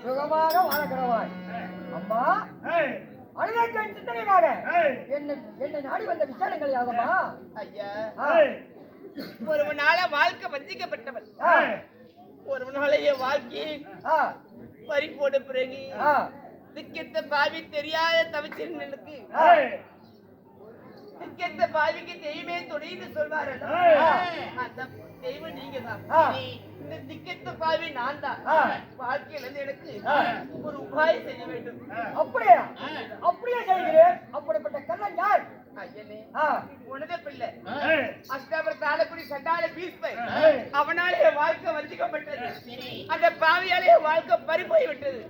சுகமாக வாழக்கிறவாய். அம்மா அழுகைக்கான சிந்தனைக்காக என்னை நாடி வந்த விசாரங்கள் யாகமா? ஐயா, ஒருவனால வாழ்க்கை வஞ்சிக்கப்பட்டவன், ஒருவனாலேயே வாழ்க்கையை பறி போட பிறகு திக்கெட்ட பாவி தெரியாத தவிச்சிருந்தனுக்கு திக்கெட்ட பாவிக்கு தெய்வமே துணைன்னு சொல்வார்கள். அந்த தெய்வம் நீங்க தான். இந்த திக்கெட்ட பாவி நான் தான். வாழ்க்கையில இருந்து எனக்கு ஒரு உபாயம் செய்ய வேண்டும். அப்படியா? அப்படியே செய்கிறேன். அப்படிப்பட்ட கண்ணன் யார்? உனத பிள்ளை அஷ்டாபுரத்து ஆலக்குடி சண்டால பீஸ்பை. அவனாலே வாழ்க்கை வஞ்சிக்கப்பட்டது. அந்த பாவியாலே வாழ்க்கை பறி போய் விட்டது.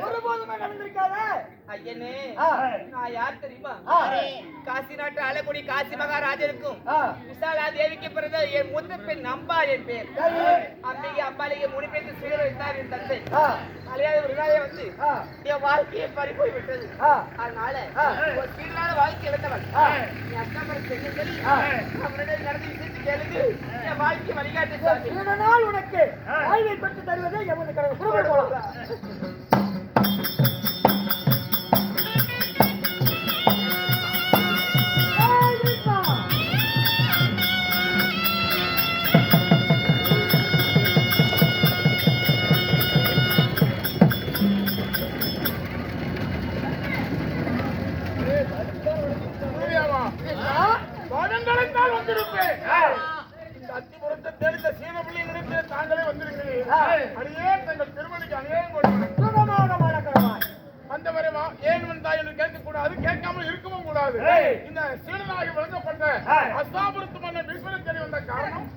ஒருபோதுமே நடந்திருக்காத ஐயனே, நான் யார் தெரியுமா? காசி நாட்டு ஆலக்குடி காசி மகாராஜருக்கும் விசாலா தேவிக்கு பிறந்த என் முத்த பெண் அம்பா என் பேர். அம்பிகை அம்பாலிகை 3 பேருக்கு சீர வைத்தார் என் தந்தை. அலையாத ஒரு நாளே வந்து என் வாழ்க்கையை பறி போய் விட்டது. அதனால ஒரு சீரான வாழ்க்கை விட்டவன் நீ அஷ்டாபுரம் சென்று சொல்லி அவனுடைய நடந்து விசிட்டு கேளுங்க. என் வாழ்க்கை வழிகாட்டு சாமி. நாள் உனக்கு வாழ்வை பெற்று தருவதே எவனுக்கு கடவுள் போலாம். கேட்காமல் இருக்கவும் கூடாது. இந்த சீடனாகி வழங்கப்பட்ட அஸ்தாபுரத்து மன்னன் விஸ்வரூபத்தை வந்த காரணம்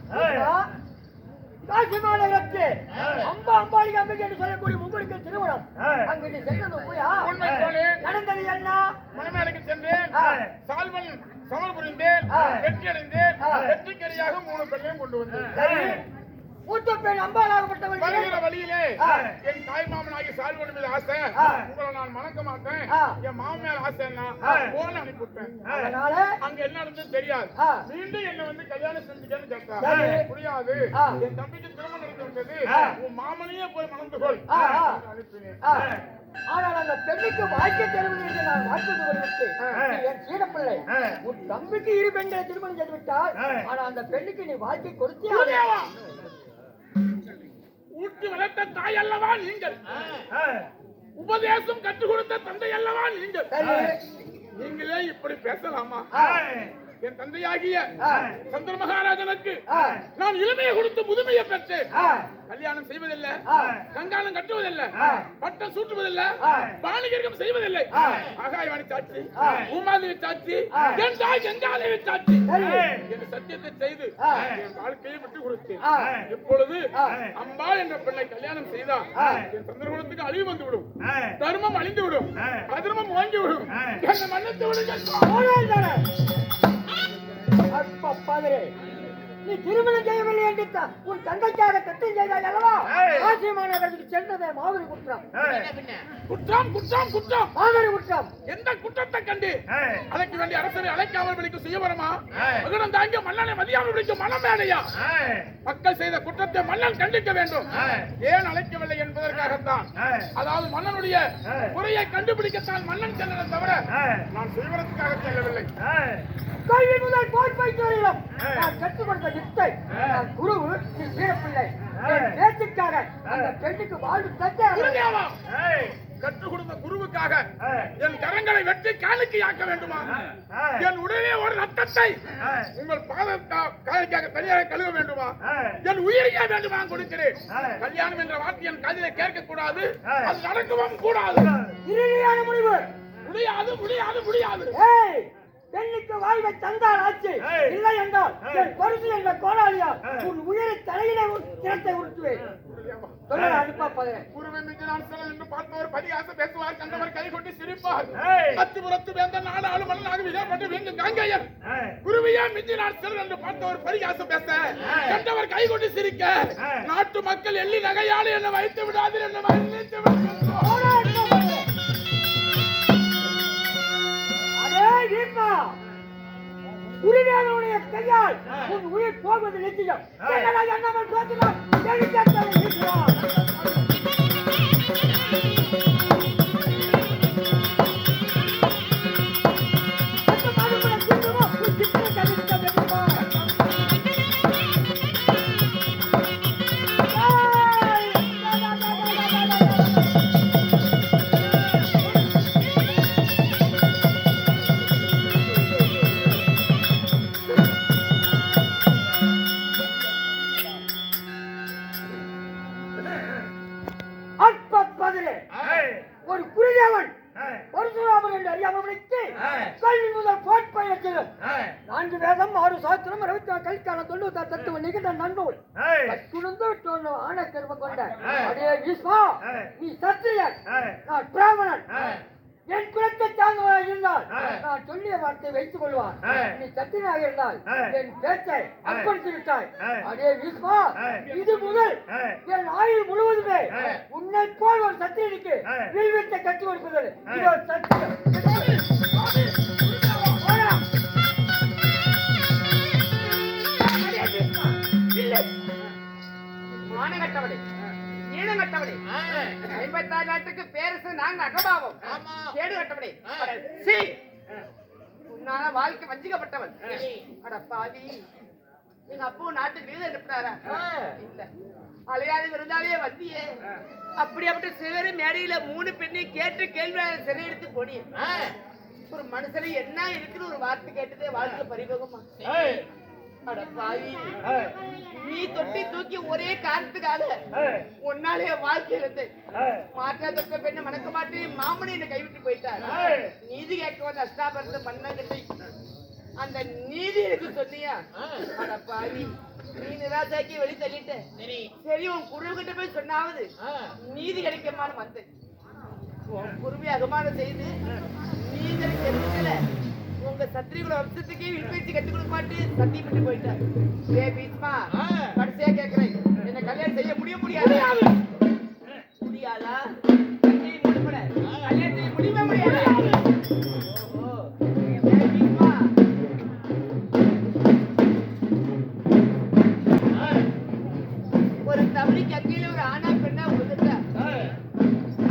காசி மாநகரத்து அம்பா அம்பாலிகை அம்பிகை என்று சொல்லக்கூடிய உங்களுக்கு திருமணம். அங்கு நீ சென்றது போயா? நடந்தது என்ன? மணமேடைக்கு சென்றேன், சால்வன் சமர் புரிந்தேன், வெற்றி அடைந்தேன். வெற்றிக்கரியாக 3 பெண்ணையும் கொண்டு வந்தேன். மூத்த பெண் அம்பாலாகப்பட்டவள் வருகிற வழியிலே என் தாய் மாமனாகி சால்வன் மீது ஆசை, உங்களை நான் மணக்க மாட்டேன், என் மாமன் மேல ஆசைன்னா போன அனுப்பிவிட்டேன். அங்க என்ன நடந்தது தெரியாது. மீண்டும் என்ன வந்து கல்யாணம் செஞ்சுக்கன்னு கேட்டாங்க. முடியாது, என் தம்பிக்கு திருமணம் நடந்து வந்தது, உன் மாமனையே போய் மணந்து கொள் அனுப்பினேன். ஆனால் அந்த பெண்ணுக்கு வாழ்க்கை தருவது என்று நான் வாக்குறுதி கொடுத்து என் சீடப்பிள்ளை உன் தம்பிக்கு 2 பெண்களை திருமணம் செய்து விட்டால், ஆனால் அந்த பெண்ணுக்கு நீ வாழ்க்கை கொடுத்தே ஊட்டி வளர்த்த தாய் அல்லவா நீங்கள், உபதேசம் கற்றுக் கொடுத்த தந்தை அல்லவா நீங்கள், நீங்களே இப்படி பேசலாமா? என் தந்தையாகிய சந்திர மகாராஜனுக்கு நான் இளமையை கொடுத்து முதுமையை பெற்று கல்யாணம் செய்வதில்லை, கங்காணம் கட்டுவதில்லை, பட்டம் சூட்டுவதில்லை, பாணிகர்க்கம் செய்வதில்லை. ஆகாயவாணி சாட்சி, பூமாதேவி சாட்சி, என் தாய் கங்காதேவி சாட்சி என் சத்தியத்தை செய்து என் வாழ்க்கையை விட்டு கொடுத்தேன். இப்பொழுது அம்பா என்ற பெண்ணை கல்யாணம் செய்தால் என் சந்திரகுலத்துக்கு அழிவு வந்துவிடும், தர்மம் அழிந்து விடும், அதர்மம் ஓங்கிவிடும். என்னை மன்னித்து விடுங்கள். நீ திருமணம் செய்யவில்லை என்று உன் தந்தைக்காக சத்தியம் செய்தாய் அல்லவா? காசி மாநகரத்துக்கு சென்றதை மாபெரும் குற்றம். குற்றம் குற்றம் குற்றம் மாபெரும் குற்றம். எந்த குற்றத்தை கண்டு அழைக்க வேண்டிய அரசரை அழைக்காமல் விളിக்கும் சுயவரமா? மகனம் தாங்கிய மன்னனை மதியாமல் விളിக்கும் மனமேடையா? மக்கள் செய்த குற்றத்தை மன்னன் கண்டிக்க வேண்டும். ஏன் அழைக்கவில்லை என்பதற்காகத்தான். அதாவது மன்னனுடைய குறையை கண்டுபிடிக்கத்தான் மன்னன் சென்றதை தவிர நான் சுயவரத்துக்காக செல்லவில்லை. கல்வி முதல் கோட்பைத்தோரிடம் நான் கற்றுக் கொடுத்த வித்தை குரு சீரப்பிள்ளை பேச்சுக்காக அந்த பெண்ணுக்கு வாழ்வு தந்த கற்றுக் கொடுத்த குருவுக்காக என் கரங்களை வெட்டி காணிக்கையாக்க வேண்டுமா? என் உடனே ஒரு ரத்தத்தை உங்கள் காணிக்காக தனியாக கழுவ வேண்டுமா? என் உயிரையே வேண்டுமா கொடுக்கிறேன். கல்யாணம் என்ற வார்த்தை என் காதிலே கேட்க கூடாது, அது நடக்கவும் கூடாது. இறுதியான முடிவு. முடியாது முடியாது முடியாது. பெண்ணுக்கு வாழ்வை தந்தால் ஆச்சு, இல்லை என்றால் என் பரிசு என்ற கோடாலியா உன் உயிரை தலையிலே திறத்தை உருட்டுவேன். குருவை மிஞ்சி நான் செல்ல என்று பார்ப்பவர் பரிகாசம் பேசுவார், கண்டவர் கை கொண்டு சிரிப்பார். அத்திபுரத்து வேந்த நாடு ஆளுமன்னாக விஜயப்பட்டு வேண்டும் காங்கையர். குருவையா மிஞ்சி நான் செல்ல என்று பார்ப்பவர் பரிகாசம் பேச, கண்டவர் கை கொண்டு சிரிக்க, நாட்டு மக்கள் எள்ளி நகையாளி என்ன வைத்து விடாது என்ன வைத்து குருநாதனுடைய கையால் உன் உயிர் போவது நிச்சயம். என்னடா எண்ணங்கள் பேசுகிறாய்? எழுத்தேற்றலை இருக்கிறார். ஒரு குருதேவன் பரசுராமன் என்று அறியாமலுக்கு கல்வி முதல் கோட்பயத்தில் 4 வேதம் 6 சாஸ்திரம் 24 கல்விக்கான 96 தத்துவம் நிகழ்ந்த நன்னூல் கட்டுணர்ந்து ஆன கர்மம் கொண்ட அடே விஸ்வா, நீ சத்திரியன், நான் பிராமணன், என் குலத்தை சார்ந்தவனாக இருந்தால் நான் சொல்லிய வார்த்தை வைத்துக் கொள்வான். நீ சத்தியனாக இருந்தால் என் பேச்சை அர்ப்பணித்து விட்டாய். அடே விஸ்வா, இது முதல் என் ஆயுள் முழுவதுமே உன்னை போல் ஒரு சத்தியனுக்கு வில்வித்தை கற்றுக் கொடுப்பது இதோ சத்தியம். மானகட்டவனே, ஈனங்கட்டவனே, 56 நாட்டுக்கு பேரரசு நாங்க அகபாவம். கேடு கட்டவனே, சீ, உன்னால வாழ்க்கை வஞ்சிக்கப்பட்டவன். அட பாவி, எங்க அப்பா நாட்டுக்கு வீடு அனுப்பினாரா? இல்ல, அலையாத இருந்தாலே வந்தியே. அப்படியாப்பட்ட சிவரு மேடையில 3 பெண்ணை கேட்டு கேள்வி சிறை எடுத்து போனியே. ஒரு மனுஷனை என்ன இருக்குன்னு ஒரு வார்த்தை கேட்டதே வாழ்க்கை பரிபோகமா? அட பாவி, நீ தொட்டி தூக்கி ஒரே காரணத்துக்காக உன்னாலே வாழ்க்கை இருந்து மாற்றாத பெண்ணை மணக்க மாட்டேன் மாமனி என்ன கைவிட்டு போயிட்டார். நீதி கேட்க வந்து அஷ்டாபரத்தை பண்ண அந்த நீதி எனக்கு சொன்னியா? அட பாவி, நீ நிராசாக்கி வெளி தள்ளிட்ட. சரி, உன் குருவு கிட்ட போய் சொன்னாவது நீதி கிடைக்குமான்னு வந்து உன் குருவி அகமானம் செய்து நீதி தெரிவிக்கல. உங்க சத்திரிகுல வம்சத்துக்கே வில்பேச்சு கற்றுக் கொடுக்க மாட்டு சத்தியம் பண்ணி போயிட்டார். ஏ பீஸ்மா, கடைசியா கேட்கிறேன், என்ன கல்யாணம் செய்ய முடியாதா? முடியாதா? கல்யாணம் செய்ய முடியவே முடியாது. ஒரு தமிழுக்கு அக்கையில ஒரு ஆனா பெண்ணா ஒதுக்கா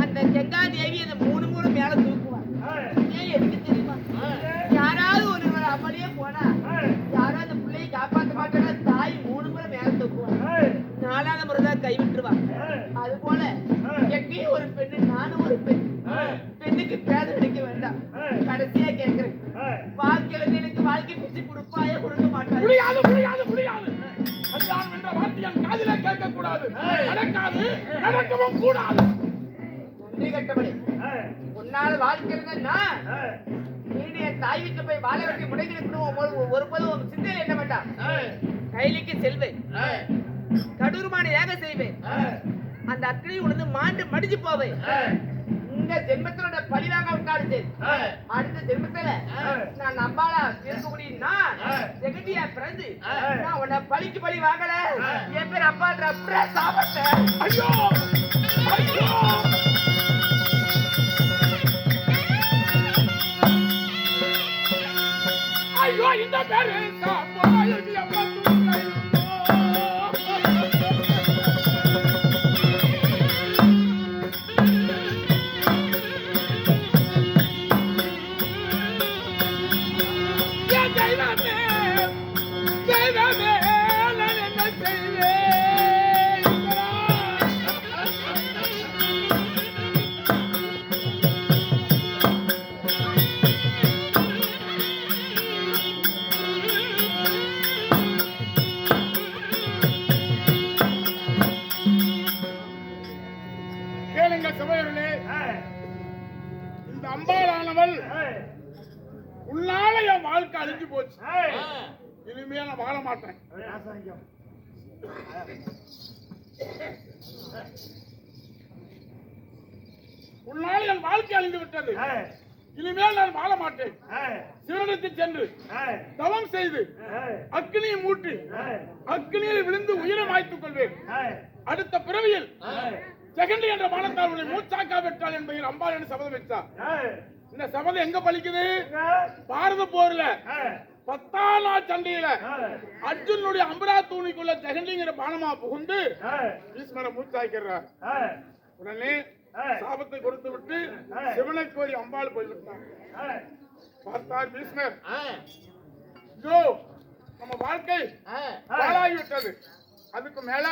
அந்த கங்கா தேவி அந்த 3 மேல தூக்குவான். ஏன் எதுக்கு தெரியுமா? யாராவது ஒரு அப்படியே போனா யாராவது அந்த பிள்ளையை காப்பாற்ற மாட்டாங்க. தாய் 3 முறை மேல தூக்குவான், 4ஆவது முறைதான் கைவிட்டுருவான். அது போல எங்கேயும் ஒரு பெண்ணு, நானும் ஒரு பெண். பெண்ணுக்கு பேதம் கிடைக்க வேண்டாம். கடைசியா கேட்கிறேன், வாழ்க்கையில எனக்கு வாழ்க்கை பிச்சு கொடுப்பாயே கொடுக்க மாட்டாங்க? முடியாது, முடியாது, முடியாது. கல்யாணம் என்ற வார்த்தையை காதிலே கேட்க கூடாது. நடக்காது, நடக்கவும் கூடாது. நன்றி கட்டபடி, உன்னால வாழ்க்கை இருந்தா நீ என் தாய் வீட்டு போய் வாழை வெட்டி முடங்கிருக்கணும். ஒருபோதும் சிந்தையில் என்ன வேண்டாம். கைலிக்கு செல்வேன், கடூரமான யாக செய்வேன், அந்த அக்கறை உணர்ந்து மாண்டு மடிஞ்சு போவேன். இந்த ஜென்மத்தினோட பழிவாங்க விட்டாலும் சரி, அடுத்த ஜென்மத்துல நான் நம்பாளா இருக்கக்கூடிய நான் ஜெகதியா பிறந்து நான் உன்னை பழிக்கு பழி வாங்கல. என் பேர் அப்பான்ற சாப்பிட்டேன். ஐயோ, ஐயோ, ஐயோ, இந்த பேரு உன்னால என் வாழ்க்கை அழிஞ்சு போச்சு. இனிமே நான் வாழ மாட்டேன். உன்னால என் வாழ்க்கை அழிந்து விட்டது. இனிமேல் நான் வாழ மாட்டேன். சிவனிடத்தில் சென்று தவம் செய்து அக்னியை மூட்டி அக்னியில் விழுந்து உயிரை மாய்த்துக் கொள்வேன். அடுத்த பிறவியில் செகண்டி என்ற பானத்தால் உன்னை மூச்சாக்கா பெற்றாள் என்பதில் அம்பாள் என்று சபதம் வச்சார். இந்த சபதம் எங்க பலிக்குது? பாரத போர்ல 10ஆம் நாள் சண்டையில அர்ஜுனுடைய அம்பரா தூணிக்குள்ள ஜெகண்டிங்கிற பானமா புகுந்து பீஷ்மரை மூச்சாய்க்கிறார். உடனே சாபத்தை கொடுத்து விட்டு சிவனை கோரி அம்பாள் போய்விட்டார். பார்த்தார் பீஷ்மர், இதோ நம்ம வாழ்க்கை பாழாகிவிட்டது. அதுக்கு மேல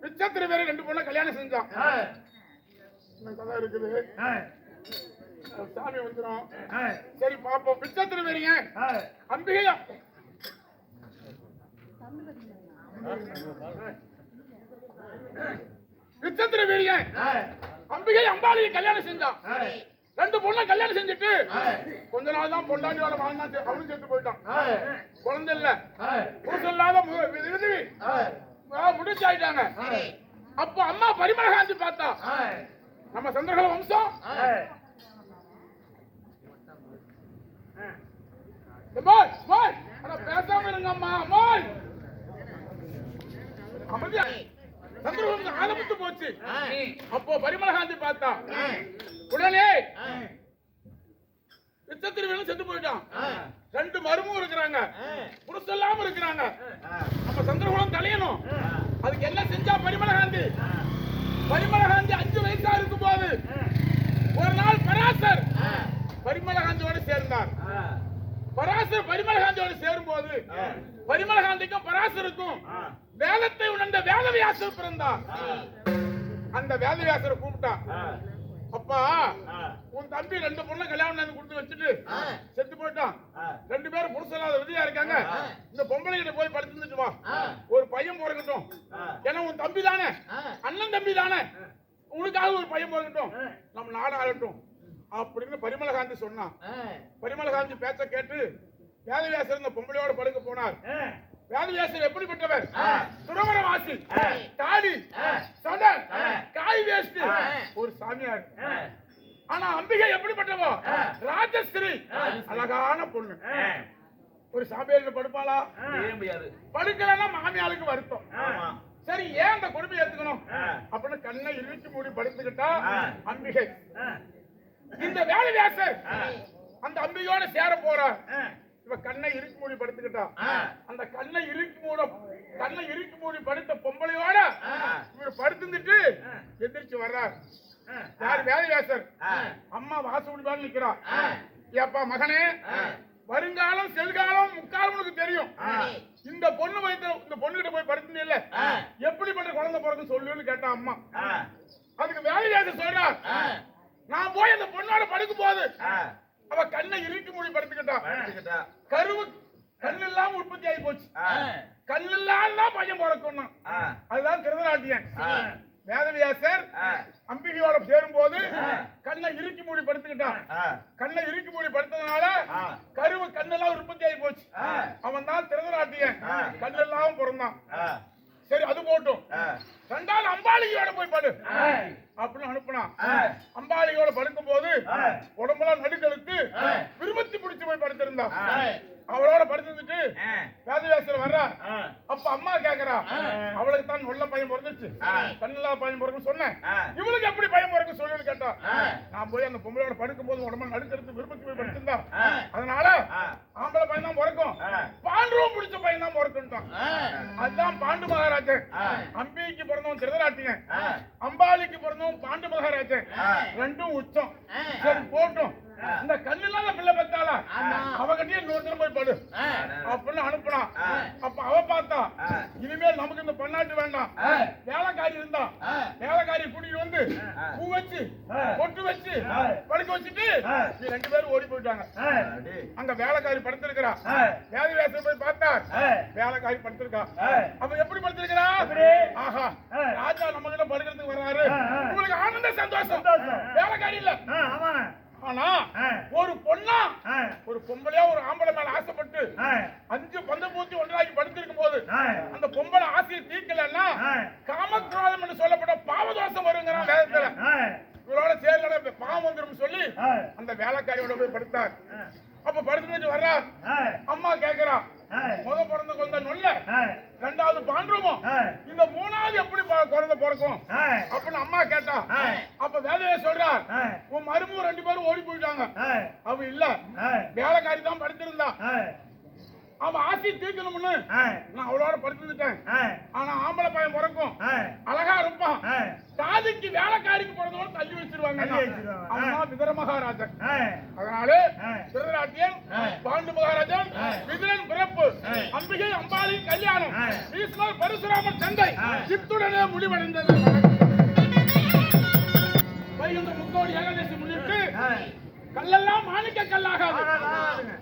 பிச்சத்திர வேற 2 பொண்ணை கல்யாணம் செஞ்சான். கதை இருக்குது, சாமி வந்துடும். சரி பாப்போம். பிச்சத்திர வேறீங்க அம்பிகையா பிச்சத்திர வேறீங்க அம்பிகை அம்பாளையை கல்யாணம் செஞ்சான். 2 பொண்ணை கல்யாணம் செஞ்சுட்டு கொஞ்ச நாள் தான் பொண்டாட்டியோட வாழ்ந்தா, அவனும் செத்து போயிட்டான். குழந்தை இல்ல, புருஷன் இல்லாத விதவி முடிச்சாயிட்டாங்க. அப்ப அம்மா பரிமளகாந்தி பார்த்தா, நம்ம சந்திரகல வம்சம் பேசாம இருங்க அம்மா. அம்மாய் அமைதியா சந்திரவம்சம் ஆரம்பித்து போச்சு. அப்போ பரிமளகாந்தி பார்த்தா, உடனே பிச்சத்திருவேலும் செத்து போயிட்டான். 2 மருமும் இருக்கிறாங்க, புருஷன் இல்லாம இருக்கிறாங்க. நம்ம சந்திரகுலம் தலையணும். அதுக்கு என்ன செஞ்சா பரிமளகாந்தி? பரிமளகாந்தி 5 வயசா இருக்கும் போது ஒரு நாள் பராசர் பரிமளகாந்தியோடு சேர்ந்தார். பராசர் பரிமளகாந்தியோடு சேரும் போது பரிமளகாந்திக்கும் பராசருக்கும் வேதத்தை உணர்ந்த வேதவியாசர் பிறந்தார். அந்த வேதவியாசரை கூப்பிட்டான். அப்பா, உன் தம்பி 2 பொண்ணை கல்யாணம் கொடுத்து வச்சுட்டு செத்து போயிட்டான். 2 பேரும் புருஷனாத விதியா இருக்காங்க. இந்த பொம்பளை கிட்ட போய் படுத்துட்டு வா, ஒரு பையன் பிறக்கட்டும். ஏன்னா உன் தம்பி தானே, அண்ணன் தம்பி தானே, உனக்காக ஒரு பையன் பிறக்கட்டும், நம்ம நாடு ஆளட்டும் அப்படின்னு பரிமளகாந்தி சொன்னான். பரிமளகாந்தி பேச்ச கேட்டு வேதவியாசர் இந்த பொம்பளையோட படுக்க போனார். வேதவியாசர் எப்படிப்பட்டவர்? துறவரவாசி, தாடி, சடன், காய் வேஸ்ட், ஒரு சாமியார். ஆனா அம்பிகை எப்படிப்பட்டவோ? ராஜஸ்ரீ, அழகான பொண்ணு. ஒரு சாமியார் படுப்பாளா? படுக்கலன்னா மாமியாருக்கு வருத்தம். சரி, ஏன் அந்த கொடுமை ஏத்துக்கணும் அப்படின்னு கண்ணை இழுத்து மூடி படுத்துக்கிட்டா அம்பிகை. இந்த வேதவியாசர் அந்த அம்பிகையோட சேர போறார். இவ கண்ணை இறுக்கி மூடி படுத்துக்கிட்டா. அந்த கண்ணை இறுக்கி மூடி படுத்த பொம்பளையோட இவர் படுத்துட்டு எந்திரிச்சு வர்றார். யார்? வேதவியாசர். அம்மா வாசல் நிக்கிறா. ஏப்பா மகனே, வருங்காலம் செல்காலம் முக்காலம் உனக்கு தெரியும். இந்த பொண்ணு வயிற்று இந்த பொண்ணுகிட்ட போய் படுத்து இல்ல, எப்படிப்பட்ட குழந்தை பிறகு சொல்லுன்னு கேட்டா அம்மா. அதுக்கு வேதவியாசர் சொல்றார், நான் போய் அந்த பொண்ணோட படுக்கும் போது அவ கண்ணை இறுக்கி மூடி படுத்துக்கிட்டா. கருவு கண்ணு இல்லாம உற்பத்தி ஆகி போச்சு. கண்ணு இல்லாம பையன் பிறக்கணும். அதுதான் திருதராட்டியன். வேதவியாசர் அம்பிகையோட சேரும் போது கண்ணை இறுக்கி மூடி படுத்துக்கிட்டான். கண்ணை இறுக்கி மூடி படுத்ததுனால கருவு கண்ணெல்லாம் உற்பத்தி ஆகி போச்சு. அவன் தான் திருதராட்டியன், கண்ணு இல்லாம பிறந்தான். சரி, அது போட்டும். 2ஆவது அம்பாளியோட போய் படு அப்படின்னு அனுப்புனா. அம்பாளியோட படுக்கும் போது உடம்பெல்லாம் நடுக்களுக்கு விரும்பத்தி பிடிச்சு போய் படுத்திருந்தா. அவளோட படுத்துட்டு வேதவியாசர் வர்றா. அப்ப அம்மா கேக்குறா, அவளுக்கு தான் நல்ல பையன் பிறந்துச்சு, கண்ணில்லா பையன் பிறகு சொன்னேன், இவளுக்கு எப்படி பையன் பிறகு சொல்லுன்னு கேட்டா. நான் போய் அந்த பொம்பளையோட படுக்கும் போது உடம்பு நடுக்கிறது விரும்பத்தி போய் படுத்திருந்தா. அதனால ஆம்பளை பையன் தான் பிறக்கும், பாண்டுவும் பிடிச்ச பையன் தான் பிறக்குன்ட்டான். அதுதான் பாண்டு மகாராஜன். அம்பிகைக்கு பிறந்தவன் திருதராட்டியன், அம்பாளிக்கு பிறந்தவன் பாண்டு மகாராஜன். 2ம் உச்சம். சரி போட்டும். இந்த கண்ணில்லாத பிள்ளை பெற்றாளா, அவகிட்டே இன்னொருத்தர் போய் படு அப்படின்னு அனுப்புனா. அப்ப அவ பார்த்தா, இனிமேல் நமக்கு இந்த பொன்னாட்டு வேண்டாம், வேலைக்காரி இருந்தா வேலைக்காரி கூட்டிட்டு வந்து பூ வச்சு பொட்டு வச்சு படுக்க வச்சுட்டு 2 பேரும் ஓடி போயிட்டாங்க. அங்க வேலைக்காரி படுத்திருக்கிறா. வேதவியாசர் போய் பார்த்தா வேலைக்காரி படுத்திருக்கா. அப்ப எப்படி படுத்திருக்கிறா? ஆஹா, ராஜா நம்ம கிட்ட படுக்கிறதுக்கு வர்றாரு, உங்களுக்கு ஆனந்த சந்தோஷம். வேலைக்காரி இல்ல. ஆனா ஒரு பொண்ணா, ஒரு பொம்பளையா ஒரு ஆம்பளை மேல ஆசைப்பட்டு 5 பந்தபூத்தி ஒன்றாகி படுத்திருக்கும் போது அந்த பொம்பளை ஆசையை தீர்க்கலன்னா காமக்ரோதம் என்று சொல்லப்பட்ட பாவதோஷம் வருங்கிறான் வேதத்துல. இவரோட சேர்ந்த பாவம் வந்துடும் சொல்லி அந்த வேலைக்காரியோட போய் படுத்தார். அப்ப படுத்துட்டு வர்றா. அம்மா கேக்குறா, முத பிறந்த குழந்தை நொல்ல, 2வது பாண்டுருமோ, இந்த 3வது எப்படி குழந்தை பிறக்கும் அப்படின்னு அம்மா கேட்டா. அப்ப வேலையை சொல்றா, உன் மருமக 2 பேரும் ஓடி போயிட்டாங்க. அவ இல்ல, வேலைக்காரி தான் படுத்திருந்தா. அவன் ஆசி தீர்க்கணும்னு நான் அவளோட படுத்துட்டேன். ஆனா ஆம்பளை பையன் பிறக்கும், அழகா இருப்பான், சாதிக்கு வேலைக்காரிக்கு பிறந்தவன் தள்ளி வச்சிருவாங்க. அவன் விதர மகாராஜன். அதனால திருதராட்டியன், பாண்டு மகாராஜன், விதுரன் பிறப்பு, அம்பிகை அம்பாளின் கல்யாணம், பீஷ்மர் பரசுராமர் சண்டை இத்துடனே முடிவடைந்தது. வைகுண்ட முக்கோடி ஏகாதசி முன்னிட்டு கல்லெல்லாம் மாணிக்க கல்லாகாது,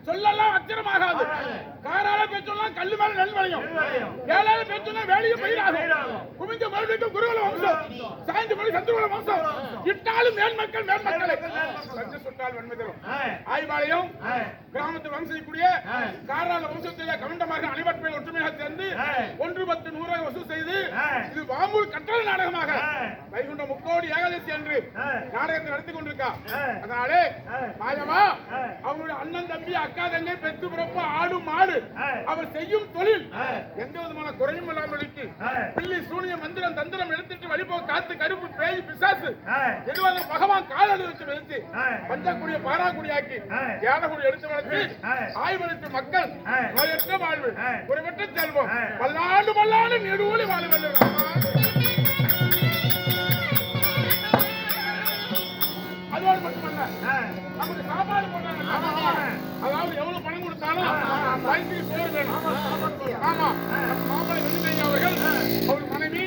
சொல்லெல்லாம் அச்சரமாகாது, காரால பேச்செல்லாம் கல்லு மேல நெல் விளையும், ஏழால பேச்சொன்னா வேலையும் பயிராகும், குமிஞ்ச மறுபடியும் குருகுல வம்சம், சாய்ந்த மணி சந்திரகுல வம்சம், இட்டாலும் மேன்மக்கள் மேன்மக்களை சஞ்சு சுட்டால் வெண்மை தரும். ஆய்வாளையம் கிராமத்தில் வம்சிக்கூடிய காரால வம்சத்திலே கவண்டமாக அனைவரும் ஒற்றுமையாக சேர்ந்து 1/10 வசூல் செய்து இது வாமூல் கட்டளை நாடகமாக வைகுண்ட முக்கோடி ஏகாதசி என்று நாடகத்தை நடத்தி கொண்டிருக்கா. அதனாலே மாயமா அவங்களுடைய அண்ணன் தம்பி அக்கா தங்கை பெற்று பிறப்பு ஆடு மாடு அவர் செய்யும் தொழில் எந்த விதமான குறையும் இல்லாமல் இருக்கு. பில்லி சூனியம் மந்திரம் தந்திரம் எடுத்துட்டு வழிபோ காத்து கருப்பு பேய் பிசாசு எதுவாக பகவான் காலடி வச்சு வெடித்து பஞ்சக்குடிய பாராக்குடியாக்கி ஏழகுடி எடுத்து வளர்த்து ஆய்வளித்து மக்கள் நோயற்ற வாழ்வு குறைவற்ற செல்வம் பல்லாண்டு பல்லாண்டு நெடுவழி வாழ வேண்டும். அதோடு மட்டுமல்ல நமக்கு சாப்பாடு போட்டாங்க. அதாவது எவ்வளவு பணம் கொடுத்தாலும் வயிற்றுக்கு சோறு வேணும். ஆமா, மாப்பிள்ளை வெள்ளிமணி அவர்கள் அவர் மனைவி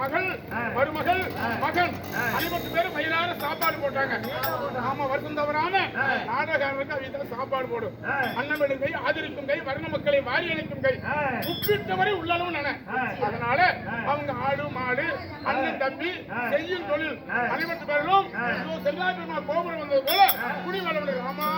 மகள் மருமகள் மகன் 50 பேரும் மயிலார சாப்பாடு போட்டாங்க. ஆமா, வருஷம் தவறாம நாடகாரர்களுக்கு அவங்க சாப்பாடு போடும். அண்ணன் கை ஆதரிக்கும் கை வர்ண மக்களை வாரி அளிக்கும் கை உப்பிட்டவரை உள்ளளவு நன. அதனால அவங்க ஆடு மாடு அண்ணன் தம்பி செய்யும் தொழில் 50 பேரும் செல்லாபெருமாள் கோபுரம் வந்தது போல குடி வளர்ந்து ஆமா